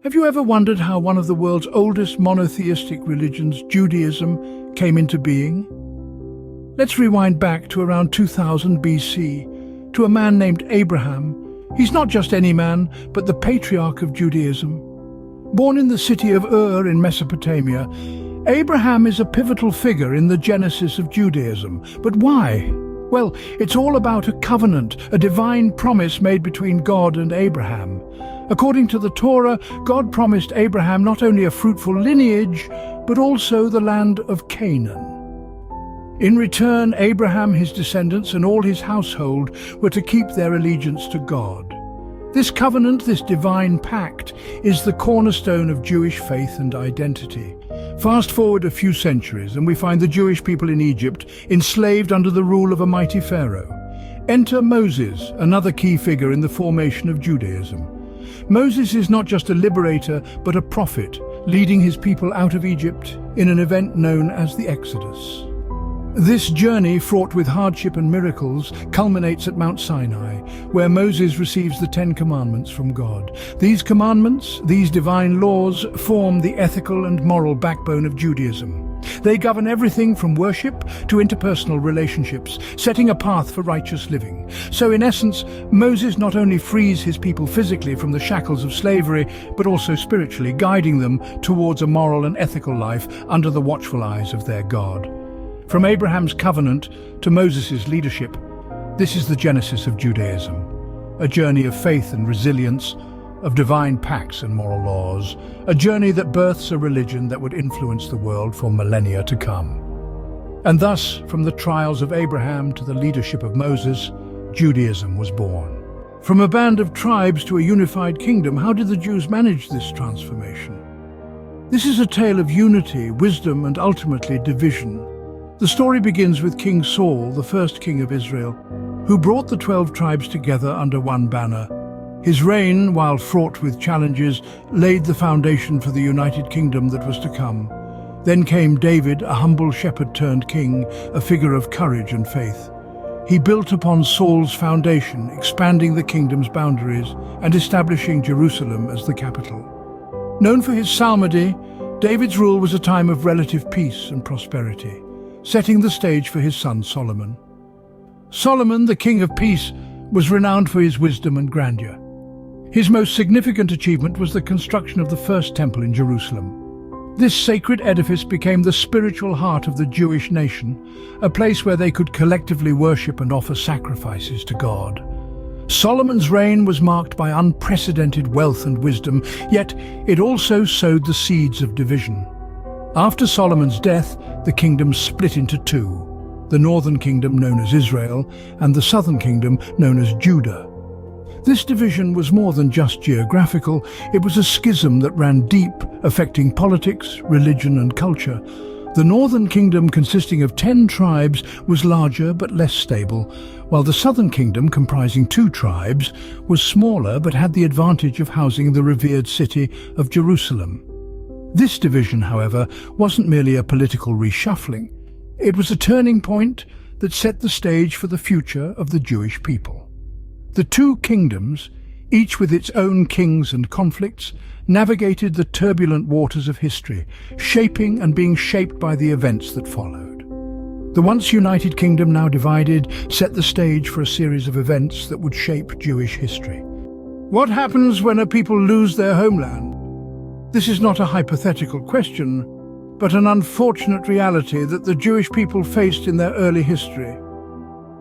Have you ever wondered how one of the world's oldest monotheistic religions, Judaism, came into being? Let's rewind back to around 2000 BC, to a man named Abraham. He's not just any man, but the patriarch of Judaism. Born in the city of Ur in Mesopotamia, Abraham is a pivotal figure in the genesis of Judaism. But why? Well, it's all about a covenant, a divine promise made between God and Abraham. According to the Torah, God promised Abraham not only a fruitful lineage, but also the land of Canaan. In return, Abraham, his descendants, and all his household were to keep their allegiance to God. This covenant, this divine pact, is the cornerstone of Jewish faith and identity. Fast forward a few centuries, and we find the Jewish people in Egypt enslaved under the rule of a mighty pharaoh. Enter Moses, another key figure in the formation of Judaism. Moses is not just a liberator, but a prophet, leading his people out of Egypt in an event known as the Exodus. This journey, fraught with hardship and miracles, culminates at Mount Sinai, where Moses receives the Ten Commandments from God. These commandments, these divine laws, form the ethical and moral backbone of Judaism. They govern everything from worship to interpersonal relationships, setting a path for righteous living. So in essence, Moses not only frees his people physically from the shackles of slavery, but also spiritually, guiding them towards a moral and ethical life under the watchful eyes of their God. From Abraham's covenant to Moses' leadership, this is the genesis of Judaism, a journey of faith and resilience, of divine pacts and moral laws, a journey that births a religion that would influence the world for millennia to come. And thus, from the trials of Abraham to the leadership of Moses, Judaism was born. From a band of tribes to a unified kingdom, how did the Jews manage this transformation? This is a tale of unity, wisdom, and ultimately division. The story begins with King Saul, the first king of Israel, who brought the 12 tribes together under one banner. His reign, while fraught with challenges, laid the foundation for the united kingdom that was to come. Then came David, a humble shepherd-turned-king, a figure of courage and faith. He built upon Saul's foundation, expanding the kingdom's boundaries and establishing Jerusalem as the capital. Known for his psalmody, David's rule was a time of relative peace and prosperity, setting the stage for his son Solomon. Solomon, the king of peace, was renowned for his wisdom and grandeur. His most significant achievement was the construction of the first temple in Jerusalem. This sacred edifice became the spiritual heart of the Jewish nation, a place where they could collectively worship and offer sacrifices to God. Solomon's reign was marked by unprecedented wealth and wisdom, yet it also sowed the seeds of division. After Solomon's death, the kingdom split into two, the northern kingdom known as Israel and the southern kingdom known as Judah. This division was more than just geographical, it was a schism that ran deep, affecting politics, religion and culture. The northern kingdom, consisting of 10 tribes, was larger but less stable, while the southern kingdom, comprising 2 tribes, was smaller but had the advantage of housing the revered city of Jerusalem. This division, however, wasn't merely a political reshuffling. It was a turning point that set the stage for the future of the Jewish people. The 2 kingdoms, each with its own kings and conflicts, navigated the turbulent waters of history, shaping and being shaped by the events that followed. The once united kingdom, now divided, set the stage for a series of events that would shape Jewish history. What happens when a people lose their homeland? This is not a hypothetical question, but an unfortunate reality that the Jewish people faced in their early history.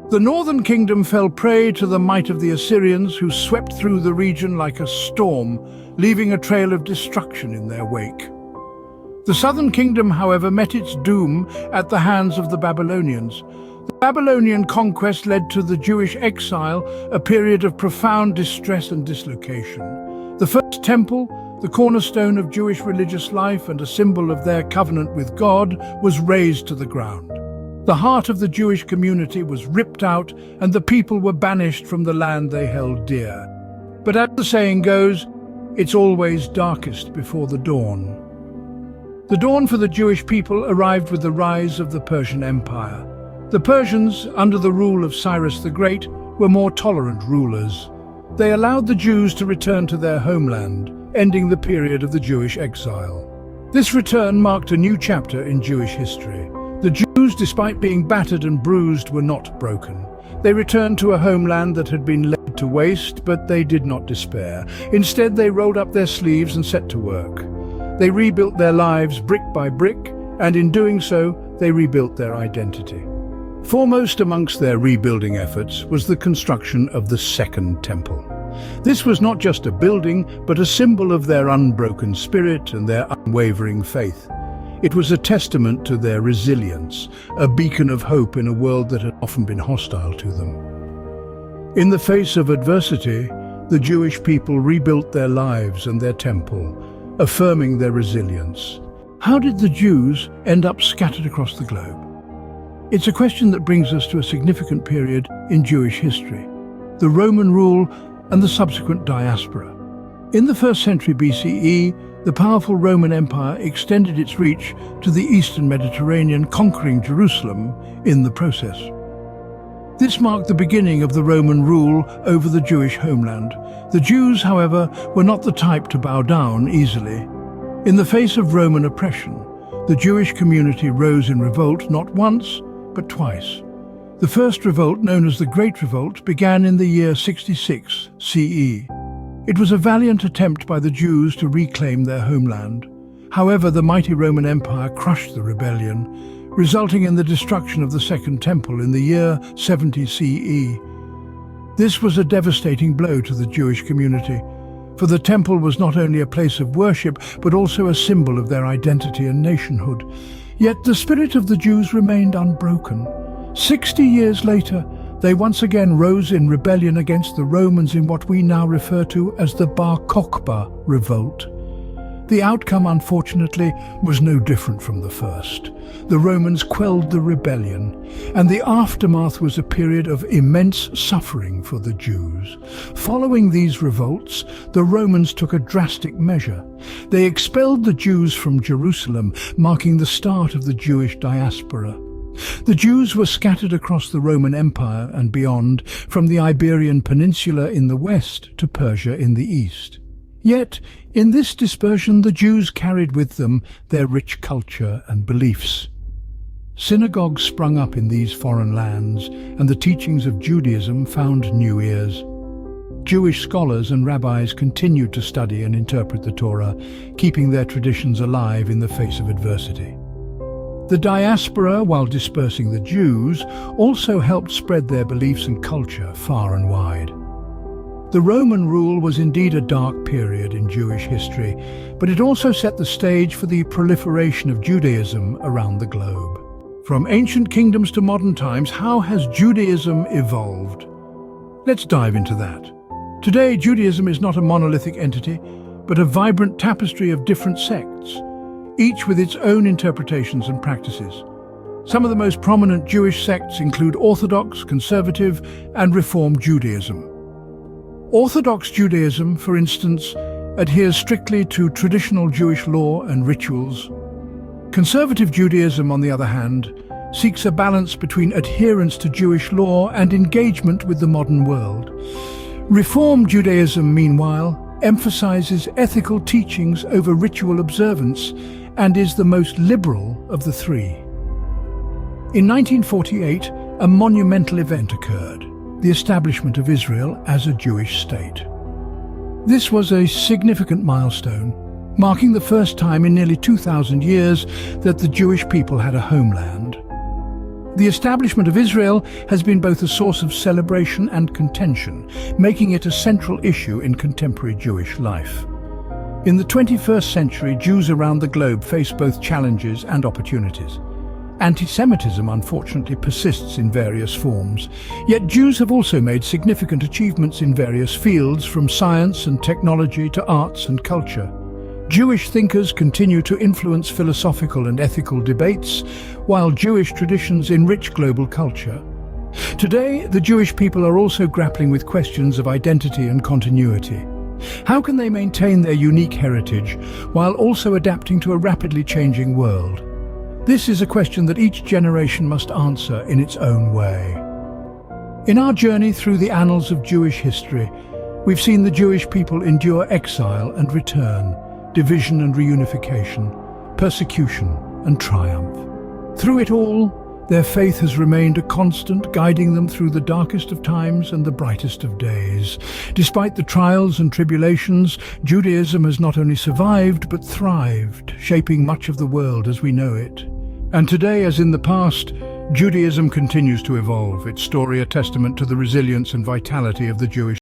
The northern kingdom fell prey to the might of the Assyrians, who swept through the region like a storm, leaving a trail of destruction in their wake. The southern kingdom, however, met its doom at the hands of the Babylonians. The Babylonian conquest led to the Jewish exile, a period of profound distress and dislocation. The first temple, the cornerstone of Jewish religious life and a symbol of their covenant with God, was razed to the ground. The heart of the Jewish community was ripped out and the people were banished from the land they held dear. But as the saying goes, it's always darkest before the dawn. The dawn for the Jewish people arrived with the rise of the Persian Empire. The Persians, under the rule of Cyrus the Great, were more tolerant rulers. They allowed the Jews to return to their homeland, ending the period of the Jewish exile. This return marked a new chapter in Jewish history. The Jews, despite being battered and bruised, were not broken. They returned to a homeland that had been laid to waste, but they did not despair. Instead, they rolled up their sleeves and set to work. They rebuilt their lives brick by brick, and in doing so, they rebuilt their identity. Foremost amongst their rebuilding efforts was the construction of the Second Temple. This was not just a building, but a symbol of their unbroken spirit and their unwavering faith. It was a testament to their resilience, a beacon of hope in a world that had often been hostile to them. In the face of adversity, the Jewish people rebuilt their lives and their temple, affirming their resilience. How did the Jews end up scattered across the globe? It's a question that brings us to a significant period in Jewish history, the Roman rule and the subsequent diaspora. In the 1st century BCE, the powerful Roman Empire extended its reach to the eastern Mediterranean, conquering Jerusalem in the process. This marked the beginning of the Roman rule over the Jewish homeland. The Jews, however, were not the type to bow down easily. In the face of Roman oppression, the Jewish community rose in revolt not once, but twice. The first revolt, known as the Great Revolt, began in the year 66 CE. It was a valiant attempt by the Jews to reclaim their homeland. However, the mighty Roman Empire crushed the rebellion, resulting in the destruction of the Second Temple in the year 70 CE. This was a devastating blow to the Jewish community, for the temple was not only a place of worship, but also a symbol of their identity and nationhood. Yet the spirit of the Jews remained unbroken. 60 years later, they once again rose in rebellion against the Romans in what we now refer to as the Bar Kokhba revolt. The outcome, unfortunately, was no different from the first. The Romans quelled the rebellion, and the aftermath was a period of immense suffering for the Jews. Following these revolts, the Romans took a drastic measure. They expelled the Jews from Jerusalem, marking the start of the Jewish diaspora. The Jews were scattered across the Roman Empire and beyond, from the Iberian Peninsula in the west to Persia in the east. Yet, in this dispersion, the Jews carried with them their rich culture and beliefs. Synagogues sprung up in these foreign lands, and the teachings of Judaism found new ears. Jewish scholars and rabbis continued to study and interpret the Torah, keeping their traditions alive in the face of adversity. The diaspora, while dispersing the Jews, also helped spread their beliefs and culture far and wide. The Roman rule was indeed a dark period in Jewish history, but it also set the stage for the proliferation of Judaism around the globe. From ancient kingdoms to modern times, how has Judaism evolved? Let's dive into that. Today, Judaism is not a monolithic entity, but a vibrant tapestry of different sects, each with its own interpretations and practices. Some of the most prominent Jewish sects include Orthodox, Conservative, and Reform Judaism. Orthodox Judaism, for instance, adheres strictly to traditional Jewish law and rituals. Conservative Judaism, on the other hand, seeks a balance between adherence to Jewish law and engagement with the modern world. Reform Judaism, meanwhile, emphasizes ethical teachings over ritual observance and is the most liberal of the three. In 1948, a monumental event occurred: the establishment of Israel as a Jewish state. This was a significant milestone, marking the first time in nearly 2,000 years that the Jewish people had a homeland. The establishment of Israel has been both a source of celebration and contention, making it a central issue in contemporary Jewish life. In the 21st century, Jews around the globe face both challenges and opportunities. Anti-Semitism, unfortunately, persists in various forms. Yet Jews have also made significant achievements in various fields, from science and technology to arts and culture. Jewish thinkers continue to influence philosophical and ethical debates, while Jewish traditions enrich global culture. Today, the Jewish people are also grappling with questions of identity and continuity. How can they maintain their unique heritage while also adapting to a rapidly changing world? This is a question that each generation must answer in its own way. In our journey through the annals of Jewish history, We've seen the Jewish people endure exile and return, division and reunification, persecution and triumph. Through it all, their faith has remained a constant, guiding them through the darkest of times and the brightest of days. Despite the trials and tribulations, Judaism has not only survived but thrived, shaping much of the world as we know it. And today, as in the past, Judaism continues to evolve, its story a testament to the resilience and vitality of the Jewish